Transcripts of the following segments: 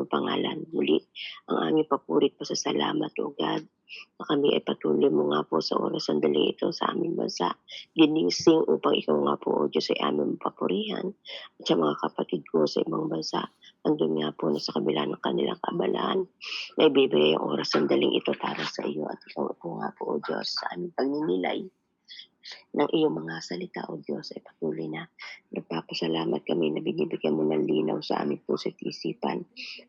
iyong pangalan. Muli, ang aming papuri at pasasalamat, O God, na kami ay patuloy mo nga po sa oras sandali ito sa aming bansa. Ginising upang ikaw nga po, O Diyos, ay aming papurihan at sa mga kapatid ko sa ibang bansa. Andun nga po na sa kabila ng kanilang kaabalahan, na ibibigay ang oras sandaling ito para sa iyo at ikaw po nga po, O Diyos, sa aming pagninilay ng iyong mga salita, O Diyos, ay patuloy na nagpapasalamat kami na binibigyan mo ng linaw sa aming puso at isipan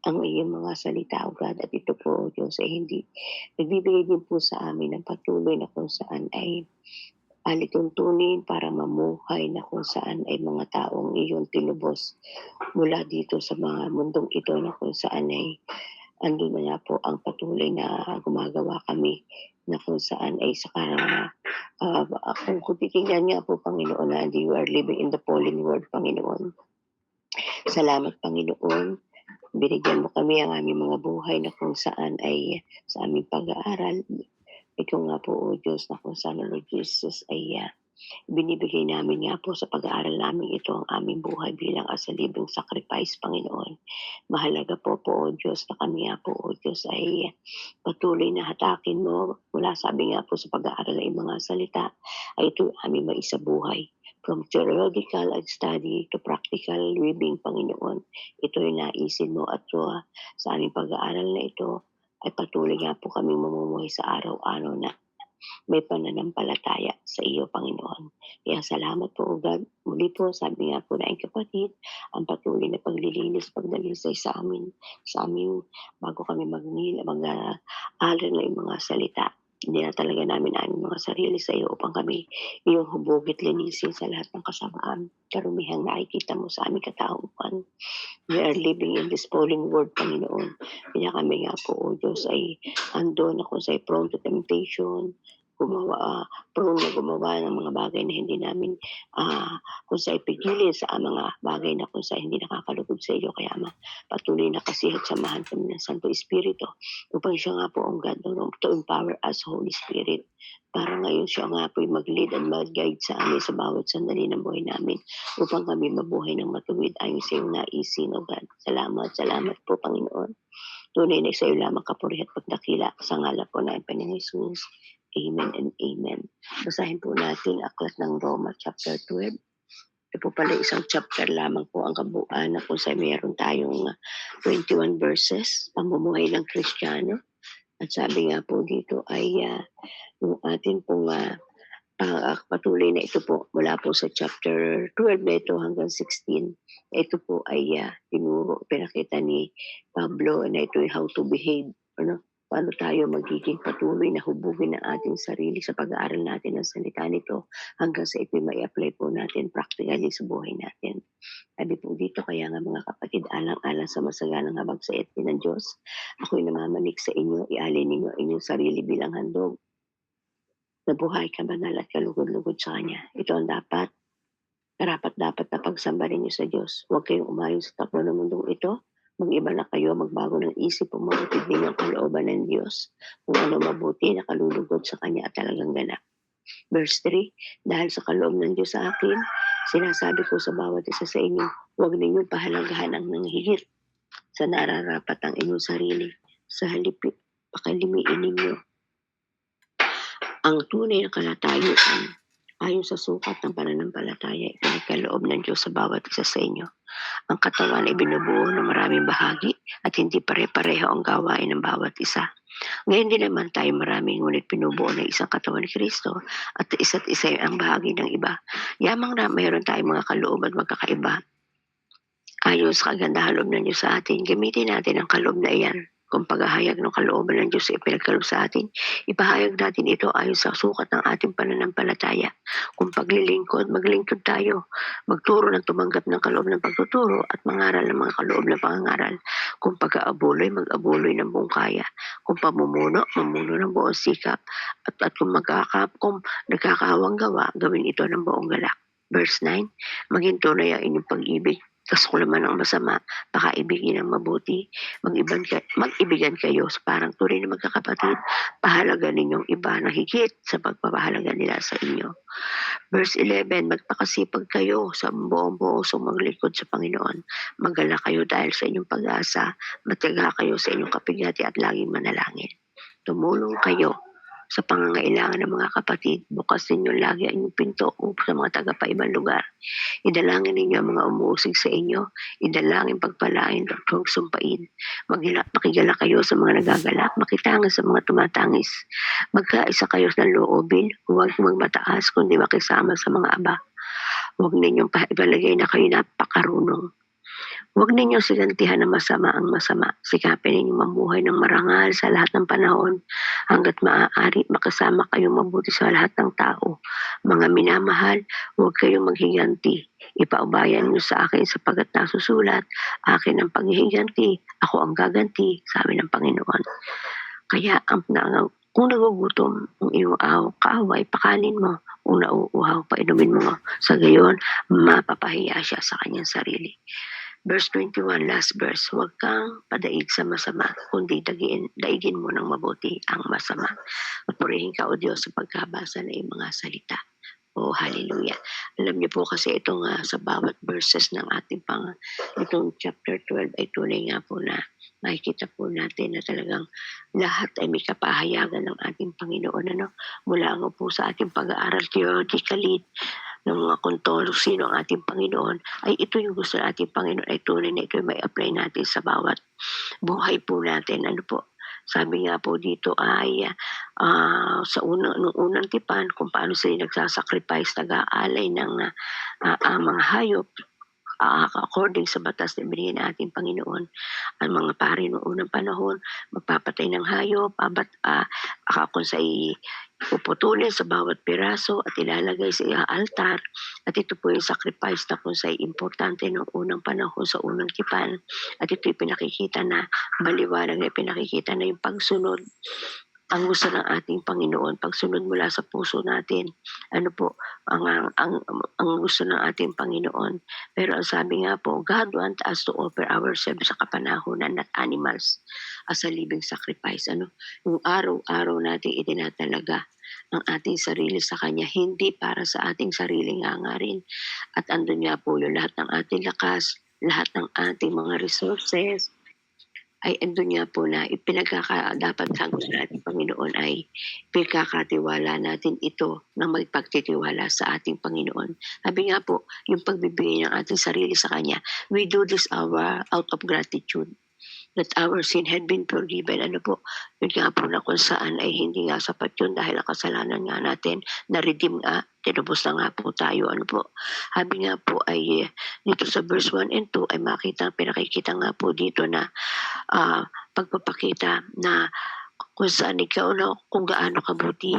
ang iyong mga salita, O God, at ito po, O Diyos, ay hindi nagbibigay din po sa amin ng patuloy na kung saan ay alituntunin para mamuhay na kung saan ay mga taong iyong tinubos mula dito sa mga mundong ito na kung saan ay andun na nga po ang patuloy na gumagawa kami na kung saan ay sa kung titingnan nga po, Panginoon, na you are living in the fallen world, Panginoon. Salamat, Panginoon. Binigyan mo kami ang aming mga buhay na kung saan ay sa aming pag-aaral. Ikaw nga po, O Diyos, na kung saan, Lord Jesus, ay binibigay namin nga po sa pag-aaral namin ito ang aming buhay bilang as a living sacrifice, Panginoon. Mahalaga po, O Diyos, na kami nga po, O Diyos, ay patuloy na hatakin mo mula, sabi nga po, sa pag-aaral ng mga salita ay ito aming maisabuhay. From theoretical study to practical living, Panginoon, ito ay naisin mo at sa aming pag-aaral na ito ay patuloy nga po kami mamumuhay sa araw-araw na may pananampalataya sa iyo, Panginoon. Kaya salamat po, O God. Muli po, sabi nga po na ang kapatid, ang patuloy na paglilinis, pagdalisay sa amin, bago kami mag-aaral na yung mga salita. Hindi na talaga namin aming mga sarili sa iyo upang kami iyong hubugit linisin sa lahat ng kasamaan, karumihang nakikita mo sa aming katauhan. We are living in this fallen world, Panginoon. Kaya kami nga po, O Diyos, ay andon ako sa prone to temptation, prone na gumawa ng mga bagay na hindi namin kung sa ipigilin sa mga bagay na kung sa hindi nakakalugod sa iyo. Kaya patuloy na kasi at samahan kami ng Santo Espiritu upang siya nga po ang God to empower us, Holy Spirit, para ngayon siya nga po mag-lead and mag-guide sa amin sa bawat sandali ng buhay namin upang kami mabuhay ng matuwid ayon sa iyong naisin, O God. Salamat po, Panginoon. Tunay na sa iyo lamang kapuri at pagdakila sa ngalan po na Panginoon Jesus. Amen and amen. Basahin po natin aklat ng Roma chapter 12. Ito po pala isang chapter lamang po ang kabuuan na kung saan mayroon tayong 21 verses, pamumuhay ng Kristiyano. At sabi nga po dito ay yung atin pong patuloy na ito po mula po sa chapter 12 na ito hanggang 16. Ito po ay pinakita ni Pablo na ito ay how to behave. Paano tayo magiging patuloy na hubugin ang ating sarili sa pag-aaral natin ng salita nito hanggang sa ito may apply po natin practically sa buhay natin. Sabi po dito, kaya nga mga kapatid, alang-alang sa masaganang habag sa etin ng Diyos, ako'y namamanik sa inyo, ialin ninyo inyong sarili bilang handog na buhay, kabanal at kalugod-lugod sa Kanya. Ito ang dapat na pagsamba ninyo sa Diyos. Huwag kayong umayon sa takbo ng mundong ito. Mag-iba na kayo, magbago ng isip, pumalatid ninyo ang kalooban ng Diyos. Kung ano mabuti, nakalulugod sa Kanya at talagang ganap. Verse 3, dahil sa kaloob ng Diyos sa akin, sinasabi ko sa bawat isa sa inyo, huwag ninyong pahalagahan ang nanghihit sa nararapat ang inyong sarili. Sa halip, pakalimiin ninyo ang tunay na kalatayuan ayon sa sukat ng pananampalataya, ipinagkaloob ng Diyos sa bawat isa sa inyo. Ang katawan ay binubuo ng maraming bahagi at hindi pare-pareho ang gawain ng bawat isa. Ngayon din naman tayo marami, ngunit pinubuo ng isang katawan ni Kristo at isa't isa ang bahagi ng iba. Yamang na mayroon tayong mga kaloob at magkakaiba. Ayon sa kagandahan loob ng Diyos sa atin, gamitin natin ang kaloob na iyan. Kung paghahayag ng kalooban ng Diyos ay pinagkaloob sa atin, ipahayag natin ito ayon sa sukat ng ating pananampalataya. Kung paglilingkod, maglingkod tayo. Magturo ng tumanggap ng kaloob ng pagtuturo at mangaral ng mga kaloob ng pangangaral. Kung pag-aabuloy, mag-abuloy ng buong kaya. Kung pamumuno, mamuno ng buong sikap. At kung nagkakahawang gawa, gawin ito ng buong galak. Verse 9, maging tunay ang inyong pag-ibig Kaso naman ang masama, baka ibigin ng mabuti, mag-ibigan kayo parang tunay na magkakapatid, pahalagan ninyong iba na higit sa pagpapahalaga nila sa inyo. Verse 11, magpakasipag kayo sa buong pusong maglingkod sa Panginoon. Magalak kayo dahil sa inyong pag-asa, matiyaga kayo sa inyong kapigati at laging manalangin. Tumulong kayo sa pangangailangan ng mga kapatid, bukas ninyo lagi ang inyong pinto sa mga taga-paibang lugar. Idalangin ninyo ang mga umuusig sa inyo, idalangin pagpalain at huwag sumpain. Makigala kayo sa mga nagagalak, makitangan sa mga tumatangis. Magkaisa kayo sa loobin, huwag magmataas kundi makisama sa mga aba. Huwag ninyong ibalagay na kayo napakarunong. Huwag ninyong sigantihan ng masama ang masama. Sikapin ninyong mamuhay ng marangal sa lahat ng panahon hanggat maaari makasama kayong mabuti sa lahat ng tao. Mga minamahal, huwag kayong maghiganti. Ipaubayan niyo sa akin sapagat nasusulat, akin ang paghihiganti, ako ang gaganti, sabi ng Panginoon. Kaya kung nagugutom ang iyong kaaway, pakanin mo. Kung nauuhaw, painumin mo. Sa gayon, mapapahiya siya sa kanyang sarili. Verse 21, last verse, huwag kang padaig sa masama, kundi daigin mo ng mabuti ang masama. Purihin ka, O Diyos, sa pagkabasa ng iyong mga salita. Oh, hallelujah. Alam niyo po kasi itong sa bawat verses ng ating itong chapter 12 ay tunay nga po na makikita po natin na talagang lahat ay may kapahayagan ng ating Panginoon. Mula nga po sa ating pag-aaral theologically, ng mga kung sino ang ating Panginoon, ay ito yung gusto ng ating Panginoon, ay tunay na ito may apply natin sa bawat buhay po natin. Sabi nga po dito ay nung unang tipan kung paano sila nagsasacrifice, nag-aalay ng mga hayop, according sa batas na binigay ng ating Panginoon. Ang mga pari noong unang panahon, magpapatay ng hayop, kung sa puputulin sa bawat piraso at ilalagay sa altar. At ito po yung sacrifice na kung sa importante noong unang panahon sa unang tipan. At ito yung pinakikita na maliwanag na pinakikita na yung pagsunod ang gusto ng ating Panginoon, pagsunod mula sa puso natin. Ang gusto ng ating Panginoon. Pero ang sabi nga po, God wants us to offer ourselves sa kapanahonan, not animals, as a living sacrifice. Yung araw-araw natin itinatalaga ang ating sarili sa Kanya, hindi para sa ating sariling hangarin. At andun nga po yung lahat ng ating lakas, lahat ng ating mga resources, ay andun nga po na dapat sa gusto natin Panginoon ay pinagkakatiwala natin ito na magpagtitiwala sa ating Panginoon. Sabi nga po, yung pagbibigay ng ating sarili sa Kanya, we do this out of gratitude that our sin had been forgiven. Yun nga po na kung saan ay hindi nga sapat yun dahil ang kasalanan nga natin na-redeem nga, tinubos na nga po tayo. Sabi nga po ay dito sa verse 1 and 2 ay pinakikita nga po dito na pagpapakita na kung saan kung gaano kabuti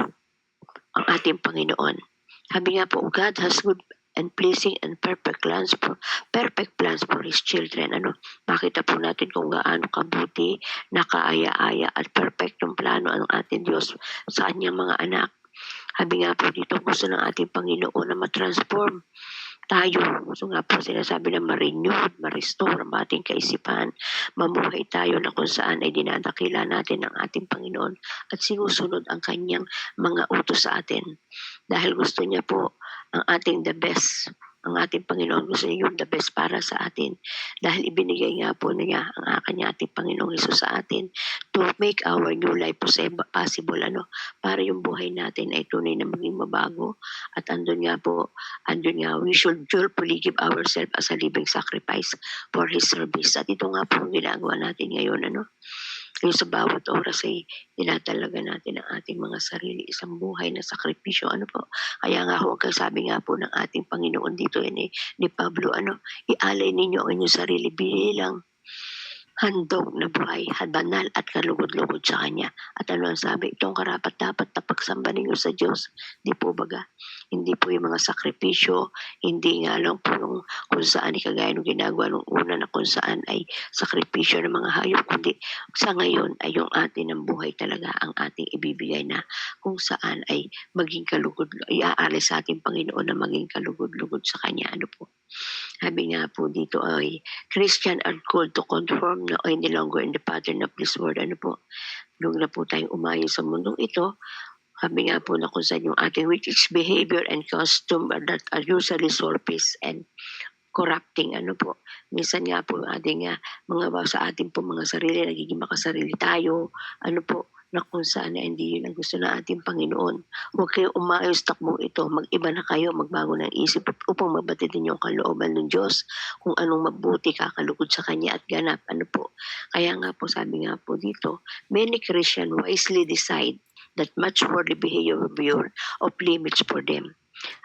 ang ating Panginoon. Sabi nga po, God has good and pleasing and perfect plans for His children. Makita po natin kung gaano kabuti, nakaaya-aya at perfectong plano ang ating Diyos sa kanyang mga anak. Sabi nga po dito, gusto ng ating Panginoon na matransform tayo. So nga po sinasabi na ma-renew, ma-restore ang ating kaisipan, mamuhay tayo na kung saan ay dinadakila natin ang ating Panginoon at sinusunod ang kanyang mga utos sa atin. Dahil gusto niya po ang ating the best. Ang ating Panginoon gusto niya yung the best para sa atin. Dahil ibinigay nga po niya ang ating Panginoong Hesus sa atin to make our new life possible. Para yung buhay natin ay tunay na maging mabago. At andun nga, we should joyfully give ourselves as a living sacrifice for His service. At ito nga po ang ginagawa natin ngayon. Yung sa bawat oras ay tinatalaga natin ang ating mga sarili, isang buhay na sakripisyo. Kaya nga sabi nga po ng ating Panginoon dito ni Pablo, ialay ninyo ang inyong sarili bilang handog na buhay, banal at kalugod-lugod sa Kanya. At ang sabi, itong karapat-dapat na pagsamba ninyo sa Diyos, di po baga? Hindi po yung mga sakripisyo, hindi nga lang po kung saan kagaya nung ginagawa nung una na kung saan ay sakripisyo ng mga hayop, kundi sa ngayon ay yung atin ng buhay talaga ang ating ibibigay na kung saan ay maging kalugod, iaalay sa ating Panginoon na maging kalugod-lugod sa Kanya. Sabi nga po dito ay, Christian are called to conform na any longer in the pattern of this world. Ano po, huwag na po tayong umayo sa mundong ito. Sabi nga po na kung saan yung ating which is behavior and custom that are usually surface and corrupting. Ano po, minsan nga po ating sa ating po mga sarili, nagiging makasarili tayo. Ano po, na kung saan na hindi yun ang gusto ng ating Panginoon. Huwag kayong umayo sa takbong ito, mag-iba na kayo, magbago ng isip upang mabatidin yung kalooban ng Diyos kung anong mabuti, kakalugod sa Kanya at ganap. Ano po, kaya nga po sabi nga po dito, many Christian wisely decide that much worldly behavior of limits for them.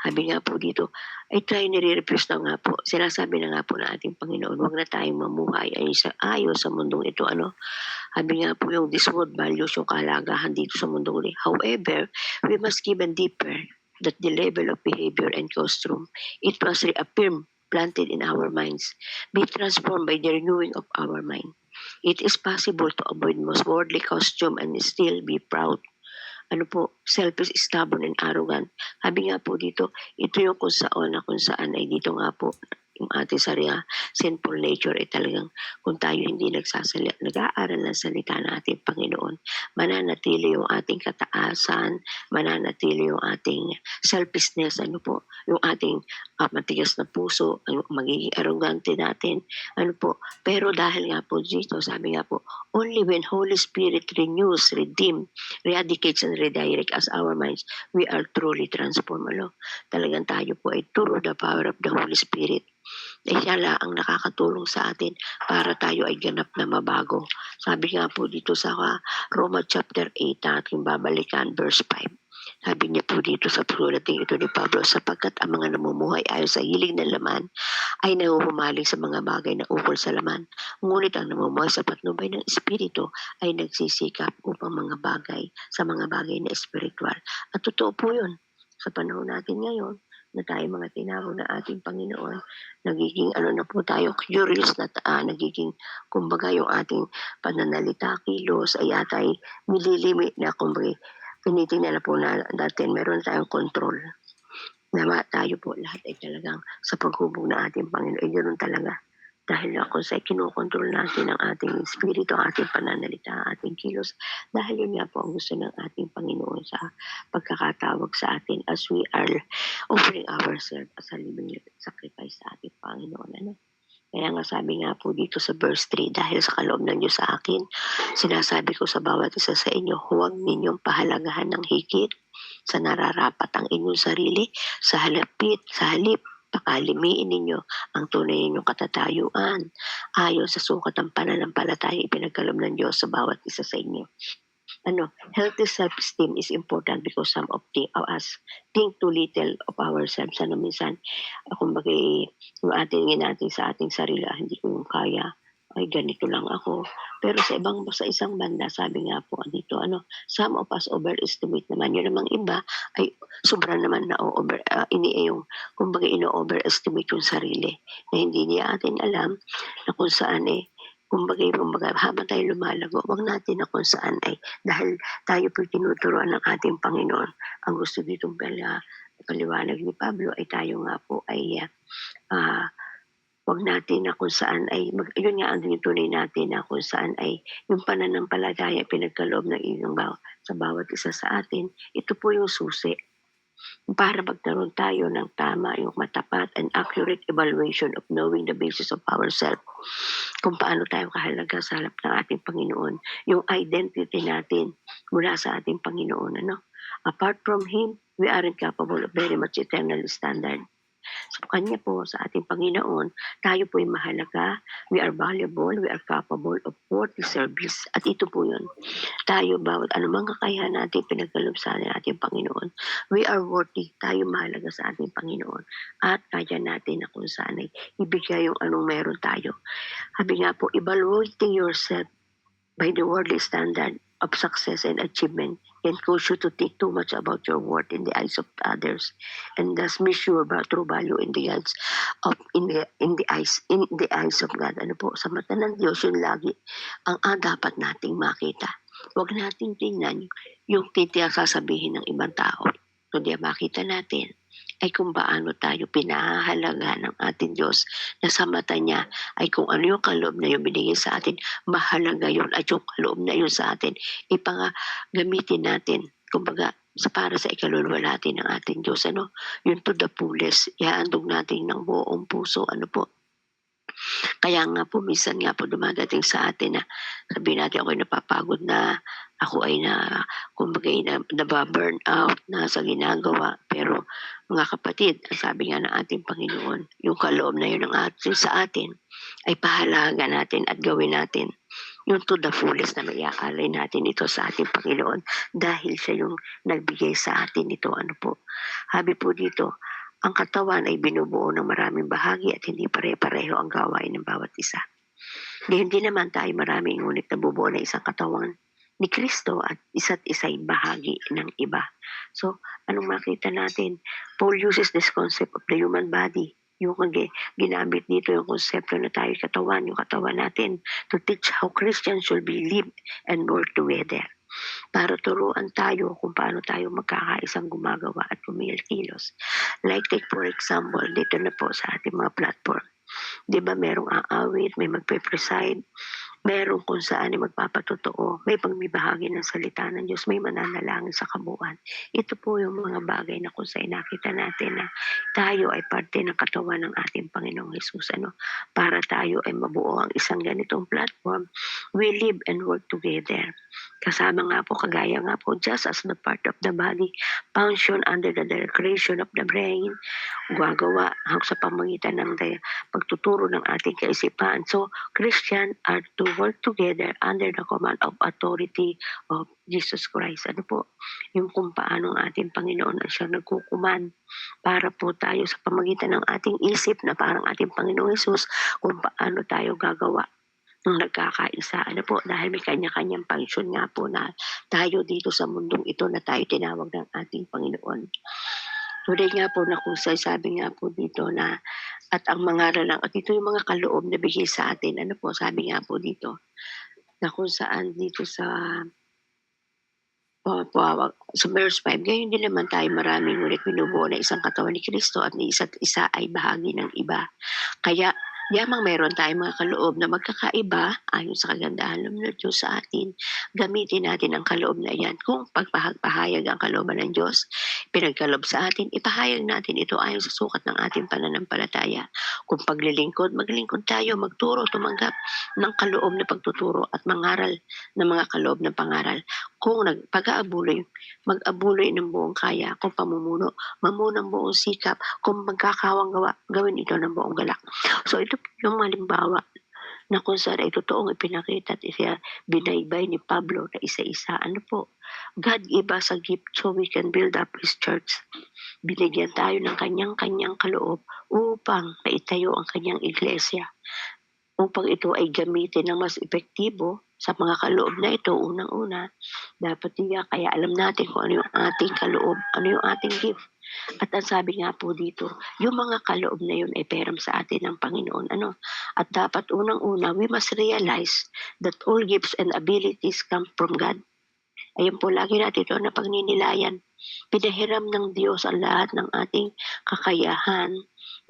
Sabi nga po dito, ay tayo nire-refuse na nga po. Sinasabi na nga po ng ating Panginoon, huwag na tayong mamuhay ay ayon sa mundong ito. Ano? Sabi nga po yung this world values yung kalagahan dito sa mundong ito. However, we must give and deeper that the level of behavior and costume, it must reaffirm planted in our minds, be transformed by the renewing of our mind. It is possible to avoid most worldly costume and still be proud. Ano po, selfish, stubborn, and arrogant. Sabi nga po dito, ito yung kung saan ay dito nga po, yung ating sinful nature ay talagang kung tayo hindi nag-aaral ng salita ng ating Panginoon, mananatili yung ating kataasan, mananatili yung ating selfishness, ano po, yung ating matigas na puso, yung magiging arrogante natin, ano po. Pero dahil nga po dito, sabi nga po, only when Holy Spirit renews, redeem, eradicates, and redirect as our minds, we are truly transformed. Ano? Talagang tayo po ay through the power of the Holy Spirit. Siya lang ang nakakatulong sa atin para tayo ay ganap na mabago. Sabi nga po dito sa Roma chapter 8 na ating babalikan, verse 5. Sabi niya po dito sa pagsulat ito ni Pablo, sapagkat ang mga namumuhay ayon sa hiling ng laman ay nahuhumaling sa mga bagay na ukol sa laman. Ngunit ang namumuhay sa patnubay ng Espiritu ay nagsisikap upang sa mga bagay na espiritual. At totoo po yun sa panahon natin ngayon, na tayo mga tinawag ng ating Panginoon, nagiging na po tayo, curious na nagiging, kumbaga yung ating pananalita, kilos, ay atay nililimit na, kumbaga, tinitingnan na po natin, meron tayong control. Na tayo po lahat ay talagang sa paghubog ng ating Panginoon, ay ganoon talaga. Dahil ako sa kinokontrol natin ang ating espiritu, ang ating pananalita, ang ating kilos. Dahil yun nga po ang gusto ng ating Panginoon sa pagkakatawag sa atin as we are offering ourselves as a living sacrifice sa ating Panginoon. Ano? Kaya nga sabi nga po dito sa verse 3, dahil sa kaloob ng Diyos sa akin, sinasabi ko sa bawat isa sa inyo, huwag ninyong pahalagahan ng higit sa nararapat ang inyong sarili, sa halip, pakalimiin ninyo ang tunay ninyong katatayuan ayon sa sukat ng pananampalataya ipinagkaloob ng Diyos sa bawat isa sa inyo. Healthy self-esteem is important because some of us think too little of ourselves. Minsan, kumbaga, yung natin sa ating sarili, hindi ko yung kaya, ay ganito lang ako. Pero sa isang banda, sabi nga po dito, some of us overestimate naman. Yun namang iba ay sobra naman na kumbaga ino-overestimate yung sarili. Na hindi niya atin alam na kung saan kumbaga habang tayo lumalago, wag natin na kung saan dahil tayo po tinuturuan ng ating Panginoon. Ang gusto ditong paliwanag ni Pablo ay tayo nga po ay wag natin na kung saan yun nga ang tunay natin na kung saan ay yung pananampalataya pinagkaloob ng sa bawat isa sa atin, ito po yung susi para magkaroon tayo ng tama, yung matapat and accurate evaluation of knowing the basis of ourselves. Kung paano tayo kahalaga sa harap ng ating Panginoon. Yung identity natin mula sa ating Panginoon. Apart from Him, we aren't capable of very much eternal standard. Sa Kanya po, sa ating Panginoon, tayo po ay mahalaga, we are valuable, we are capable of worthy service. At ito po yun. Tayo, bawat anumang kakayahan natin pinagkaloob sa ating Panginoon, we are worthy, tayo mahalaga sa ating Panginoon. At kaya natin na kung saan ay ibigay yung anong meron tayo. Sabi nga po, evaluating yourself by the worldly standard of success and achievement can cause you to think too much about your worth in the eyes of others, and thus miss your true value in the eyes of God. Sa mata ng Diyos, yun lagi ang dapat nating makita. Huwag nating tingnan yung sasabihin ng ibang tao, kundi makita natin ay kung paano tayo pinahahalaga ng ating Diyos na sa mata niya ay kung ano yung kaloob na yung binigay sa atin, mahalaga yun at yung kaloob na yun sa atin, gamitin natin. Kumbaga, para sa ikaluluwalhati ng ating Diyos, yun to the fullest, ihaandog natin ng buong puso, kaya nga po, minsan nga po dumadating sa atin na sabihin natin ako'y napapagod na, ako ay kumbaga nababurn out na sa ginagawa. Pero mga kapatid, ang sabi nga ng ating Panginoon, yung kaloob na yun ng sa atin ay pahalaga natin at gawin natin yung to the fullest na maiaalay natin ito sa ating Panginoon dahil siya yung nagbigay sa atin ito. Habi po dito, ang katawan ay binubuo ng maraming bahagi at hindi pare-pareho ang gawain ng bawat isa. Gayon din naman tayo marami ngunit nabubuo ng isang katawan ni Kristo at isa't isa'y bahagi ng iba. So, anong makita natin? Paul uses this concept of the human body. Yung ginamit dito yung konsepto na tayo katawan, yung katawan natin, to teach how Christians should be lived and work together. Para turuan tayo kung paano tayo magkakaisang gumagawa at kumilos. Like take for example, dito na po sa ating mga platform. Di ba merong aawit, may magpe-preside, merong kung saan ay magpapatotoo, may pagbibahagi ng salita ng Diyos, may mananalangin sa kabuuan. Ito po yung mga bagay na kung saan nakita natin na tayo ay parte ng katawan ng ating Panginoong Jesus. Para tayo ay mabuo ang isang ganitong platform, we live and work together. Kasama nga po, kagaya nga po, just as the part of the body function under the direction of the brain, gagawa sa pamagitan ng pagtuturo ng ating kaisipan. So, Christian are to work together under the command of authority of Jesus Christ. Yung kung paano ang ating Panginoon ang siyang nagkukuman para po tayo sa pamagitan ng ating isip na parang ating Panginoong Jesus, kung paano tayo gagawa ng nagkakaisa. Dahil may kanya-kanyang function nga po na tayo dito sa mundong ito na tayo tinawag ng ating Panginoon. Tunay nga po na kung sabi nga po dito na at ang mangaral lang, at ito yung mga kaloob na bigay sa atin. Sabi nga po dito na kung saan dito sa verse 5, gayon din naman tayo maraming ngunit binubuo na isang katawan ni Kristo at ni isa't isa ay bahagi ng iba. Kaya yamang meron tayong mga kaloob na magkakaiba ayon sa kagandahan ng Diyos sa atin, gamitin natin ang kaloob na yan. Kung pagpahayag ang kalooban ng Diyos, pinagkaloob sa atin, ipahayag natin ito ayon sa sukat ng ating pananampalataya. Kung paglilingkod, maglingkod tayo, magturo, tumanggap ng kaloob na pagtuturo at mangaral ng mga kaloob na pangaral. Kung pag-aabuloy, mag-abuloy ng buong kaya. Kung pamumuno, mamunang buong sikap. Kung magkakawang gawa, gawin ito ng buong galak. So ito yung halimbawa na kung saan ay totoong ipinakita at binaybay ni Pablo na isa-isa. God gave us a gift so we can build up His church. Binigyan tayo ng kanyang-kanyang kaloob upang maitayo ang kanyang iglesia. Upang ito ay gamitin ng mas epektibo sa mga kaloob na ito, unang-una, dapat kaya alam natin kung ano yung ating kaloob, ano yung ating gift. At ang sabi nga po dito, yung mga kaloob na yun ay peram sa atin ng Panginoon. At dapat unang-una, we must realize that all gifts and abilities come from God. Ayun po, lagi natin ito na pagninilayan. Pinahiram ng Diyos ang lahat ng ating kakayahan,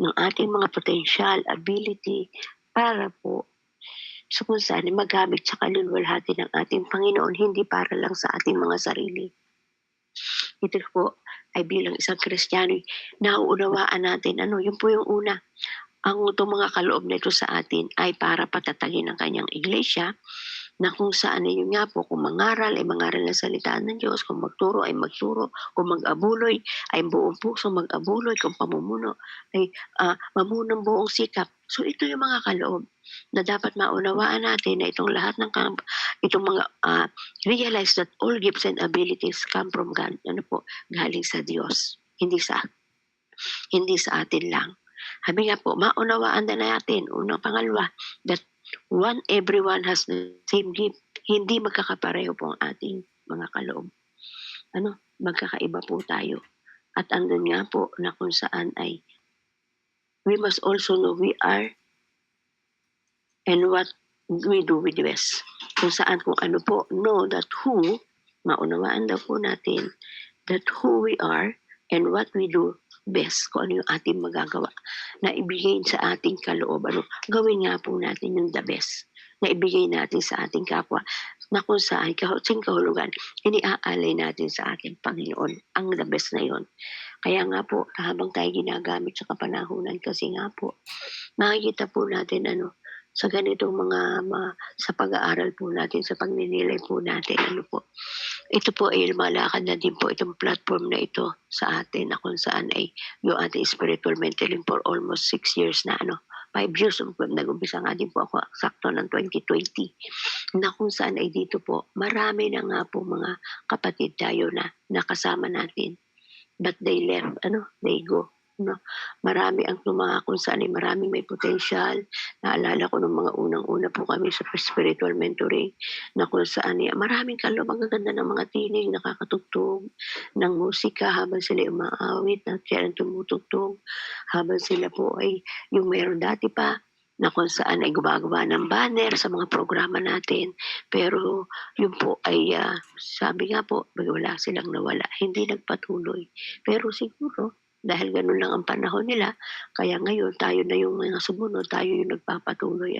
ng ating mga potential, ability, para po so kung saan magamit sa kaluluwalhati ng ating Panginoon, hindi para lang sa ating mga sarili. Ito po ay bilang isang Kristiyano, nauunawaan natin, yun po yung una. Ang itong mga kaloob na ito sa atin ay para patatagin ang kanyang iglesia, na kung saan yun nga po, kung mangaral ay mangaral ng salita ng Diyos, kung magturo ay magturo, kung mag-abuloy ay buong puso mag-abuloy, kung pamumuno ay mamunang buong sikap. So ito yung mga kaloob na dapat maunawaan natin na itong lahat ng itong mga realize that all gifts and abilities come from God. Galing sa Diyos, hindi sa atin lang. Sabi nga po, maunawaan na natin, pangalawa, that everyone has the same gift. Hindi magkakapareho po ang ating mga kaloob. Magkakaiba po tayo. At andun nga po na kung saan ay we must also know we are and what we do with the best. Kung saan, kung ano po, know that who, maunawaan daw po natin that who we are and what we do best kung ano yung ating magagawa na ibigay sa ating kaloob. Gawin nga po natin yung the best na ibigay natin sa ating kapwa na kung saan kahulugan iniaalay natin sa ating Panginoon ang the best na yon. Kaya nga po habang tayo ginagamit sa kapanahunan kasi nga po makikita po natin sa ganitong sa pag-aaral po natin, sa pagninilay po natin, ito po ay lumalakad na din po itong platform na ito sa atin na kung saan ay yung ating spiritual mentoring for almost 6 years na 5 years, nag-umpisa nga din po ako sakto ng 2020, na kung saan ay dito po, marami na nga po mga kapatid tayo na nakasama natin. But they left, they go. Marami ang kung saan ay maraming may potential. Naalala ko nung mga unang-una po kami sa spiritual mentoring na kung saan maraming kaloob, ang gaganda ng mga tinig, nakakatugtog ng musika habang sila umaawit, na sila tumutugtog, habang sila po ay yung meron dati pa na kung saan ay gumagawa ng banner sa mga programa natin. Pero yun po ay sabi nga po, wala silang nawala, hindi nagpatuloy. Pero siguro, dahil ganun lang ang panahon nila, kaya ngayon tayo na yung mga sumunod, tayo yung nagpapatuloy.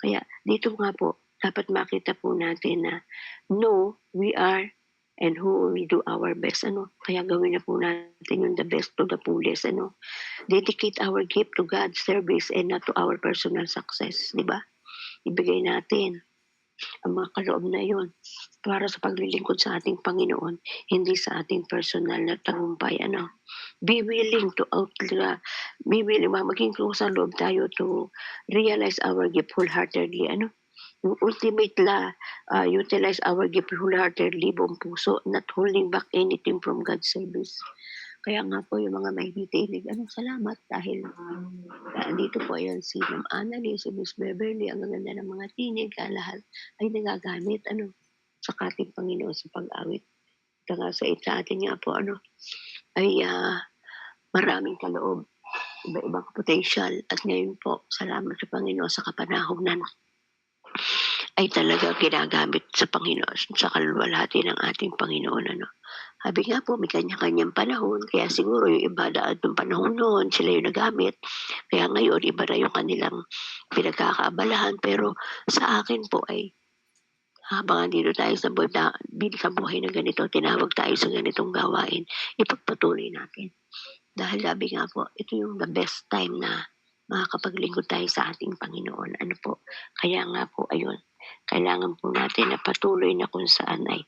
Kaya dito nga po, dapat makita po natin na no, we are and who we do our best. Kaya gawin na po natin yung the best to the fullest. Dedicate our gift to God's service and not to our personal success. Di ba? Ibigay natin ang mga kaloob na yon para sa paglilingkod sa ating Panginoon, hindi sa ating personal na tagumpay. Be willing to maging close sa loob tayo to realize our gift wholeheartedly. Yung ultimate utilize our gift wholeheartedly, buong puso, not holding back anything from God's service. Kaya nga po yung mga may hitilig, salamat dahil dito po ayan si Ma'am Annalyn, si Miss Beverly, ang gaganda ng mga tinig, lahat ay nagagamit sa ating Panginoon sa pag-awit. Kaya sa atin nga po ay maraming kaloob, iba-ibang potential, at ngayon po salamat sa Panginoon sa kapanahonan ay talaga ginagamit sa Panginoon, sa kaluwalhati ng ating Panginoon. Sabi nga po, may kanya-kanyang panahon, kaya siguro yung iba daan ng panahon noon, sila yung nagamit. Kaya ngayon, iba na yung kanilang pinagkakaabalahan. Pero sa akin po ay, habang andito tayo sa buhay na ganito, tinawag tayo sa ganitong gawain, ipagpatuloy natin. Dahil sabi nga po, ito yung the best time na makakapaglingkod tayo sa ating Panginoon. Kaya nga po, ayun, kailangan po natin na patuloy na kung saan ay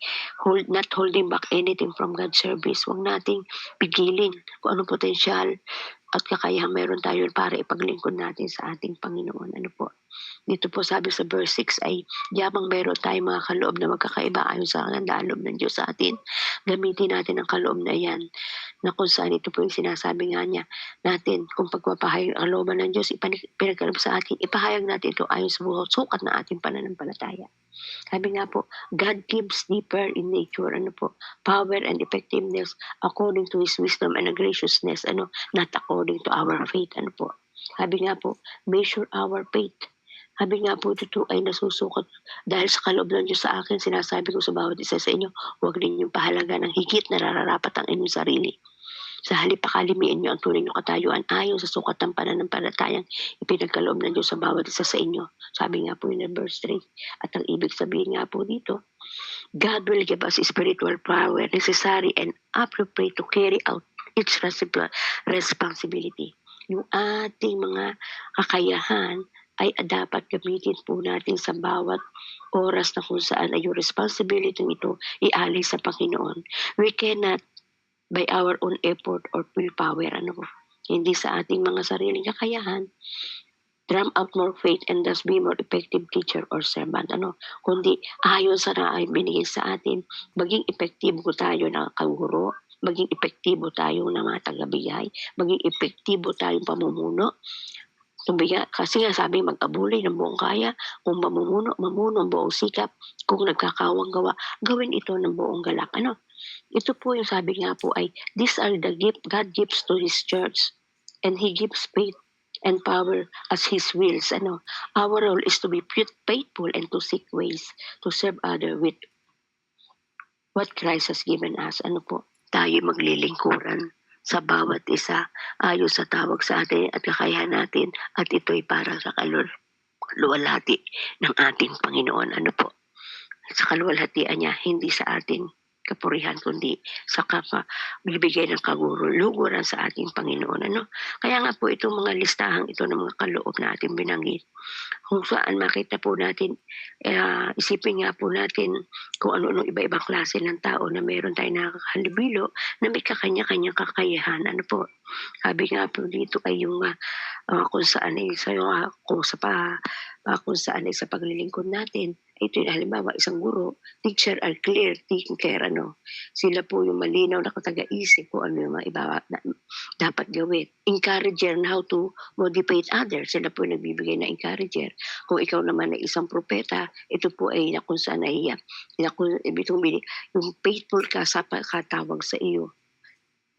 not holding back anything from God's service. Huwag nating pigilin kung anong potensyal at kakayahan meron tayo para ipaglingkod natin sa ating Panginoon. Dito po sabi sa verse 6 ay, yamang meron tayong mga kaloob na magkakaiba ayon sa handaan ng Diyos sa atin, gamitin natin ang kaloob na yan, na kung saan ito po yung sinasabi nga niya natin, kung pagpapahayag ang looban ng Diyos, pinagkaloob sa atin, ipahayag natin ito ayon sa buhat sukat na ating pananampalataya. Sabi nga po, God gives deeper in nature, power and effectiveness according to His wisdom and graciousness, not according to our faith. Sabi nga po, measure our faith. Sabi nga po, ito ay nasusukat dahil sa kaloob ng Diyos sa akin, sinasabi ko sa bawat isa sa inyo, huwag ninyong pahalaga ng higit na nararapat ang inyong sarili. Sa halip pakalimiin niyo ang tunay niyo katayuan ayon sa sukat ng pananampalatayang ipinagkaloob ng Diyos sa bawat isa sa inyo. Sabi nga po yun in verse 3. At ang ibig sabihin nga po dito, God will give us spiritual power necessary and appropriate to carry out its responsibility. Yung ating mga kakayahan ay dapat gamitin po natin sa bawat oras na kung saan ay yung responsibility ito ialay sa Panginoon. We cannot by our own effort or willpower, hindi sa ating mga sariling kakayahan, drum out more faith and thus be more effective teacher or servant. Kundi ayon sa na ay binigay sa atin, maging epektibo tayo na kaguro, maging epektibo tayo na mga tagabigay, maging epektibo tayong pamumuno. Kasi nga sabi, mag-abulay ng buong kaya, kung mamuno ang buong sikap, kung nagkakawang gawa, gawin ito ng buong galak. Ito po yung sabi nga po ay, these are the gift God gives to His church, and He gives faith and power as His wills. Our role is to be faithful and to seek ways to serve others with what Christ has given us. Tayo maglilingkuran sa bawat isa ayon sa tawag sa atin at kakayahan natin at ito'y para sa kaluwalhati ng ating Panginoon. Ano po? Sa kaluwalhatian niya, hindi sa ating kapurihan, kundi sa bibigay ng kaguluguran sa ating Panginoon. Ano? Kaya nga po itong mga listahang ito ng mga kaloob na ating binanggit, kung saan makita po natin, isipin nga po natin kung ano-anong iba-ibang klase ng tao na meron tayong nakakahalubilo na may kakanya-kanyang kakayahan. Ano po? Sabi nga po dito ay yung kung saan ay kung saan ay sa paglilingkod natin. Ito yung halimbawa, isang guro, teacher are clear thinker, ano. Sila po yung malinaw na taga-isip kung ano yung mga dapat gawin. Encourager na how to motivate others. Sila po yung nagbibigay na encourager. Kung ikaw naman ay isang propeta, ito po ay kung saan ay yung faithful ka sa pagkatawag sa iyo.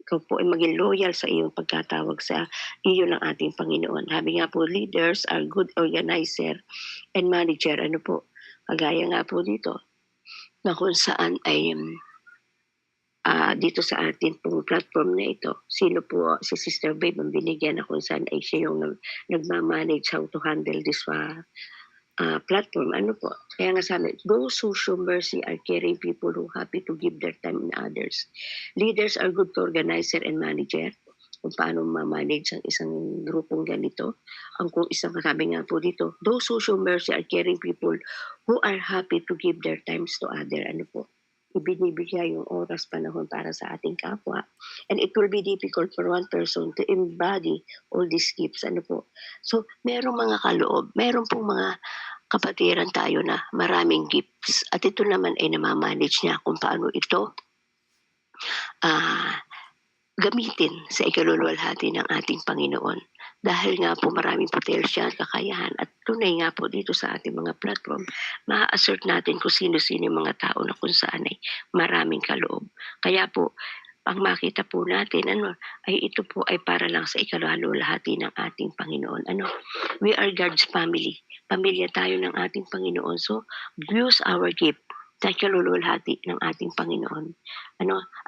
Ikaw po ay maging loyal sa iyong pagkatawag sa iyo ng ating Panginoon. Sabi nga po, leaders are good organizer and manager. Ano po? Kagaya nga po dito, na kung saan ay dito sa ating pong platform na ito, sino po si Sister Babe ang binigyan na kung saan ay siya yung nagmamanage how to handle this platform. Ano po? Kaya nga sabi, those who show mercy are caring people who happy to give their time in others. Leaders are good to organizer and manager. Kung paano ma-manage ang isang grupong ganito. Ang kung isang sabi nga po dito, those who show mercy are caring people who are happy to give their times to other. Ano po? Ibinibigay yung oras, panahon para sa ating kapwa. And it will be difficult for one person to embody all these gifts. Ano po? So, merong mga kaloob, meron pong mga kapatiran tayo na maraming gifts. At ito naman ay namamanage niya kung paano ito gamitin sa ikaluluwalhati ng ating Panginoon. Dahil nga po maraming potensya at kakayahan at tunay nga po dito sa ating mga platform, ma-assert natin kung sino-sino yung mga tao na kung saan ay maraming kaloob. Kaya po, ang makita po natin ay ito po ay para lang sa ikaluluwalhati ng ating Panginoon. We are God's family. Pamilya tayo ng ating Panginoon. So, use our gift sa ikaluluwalhati ng ating Panginoon.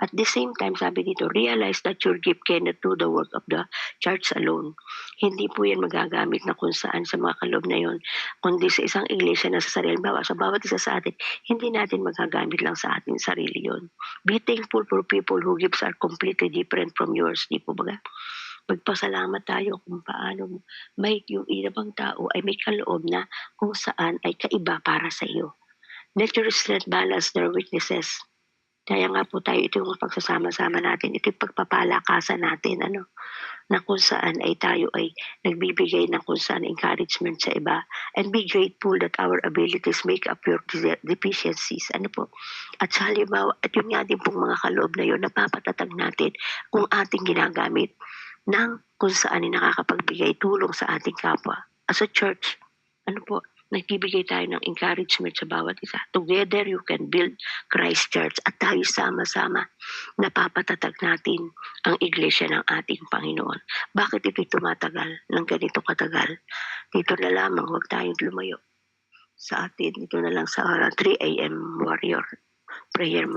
At the same time, sabi dito, realize that your gift cannot do the work of the church alone. Hindi po yan magagamit na kung saan sa mga kaloob na yon, kundi sa isang iglesia na sa sarili. Sa bawat isa sa atin, hindi natin magagamit lang sa ating sarili yon. Be thankful for people who gifts are completely different from yours. Di po ba? Magpasalamat tayo kung paano may yung ibang tao ay may kaloob na kung saan ay kaiba para sa iyo. Let your strength balance their weaknesses. Kaya nga po tayo, ito yung pagsasama-sama natin, ito yung pagpapalakasan natin, na kung saan ay tayo ay nagbibigay ng kung saan encouragement sa iba. And be grateful that our abilities make up your deficiencies. At sa halimbawa, at yung ating pong mga kaloob na yun, napapatatag natin kung ating ginagamit ng kung saan ay nakakapagbigay tulong sa ating kapwa. As a church, nagbibigay tayo ng encouragement sa bawat isa. Together, you can build Christ Church at tayo sama-sama napapatatag natin ang iglesia ng ating Panginoon. Bakit ito'y tumatagal ng ganito katagal? Dito na lamang, huwag tayong lumayo sa atin. Dito na lang sa 3 a.m. warrior prayer mo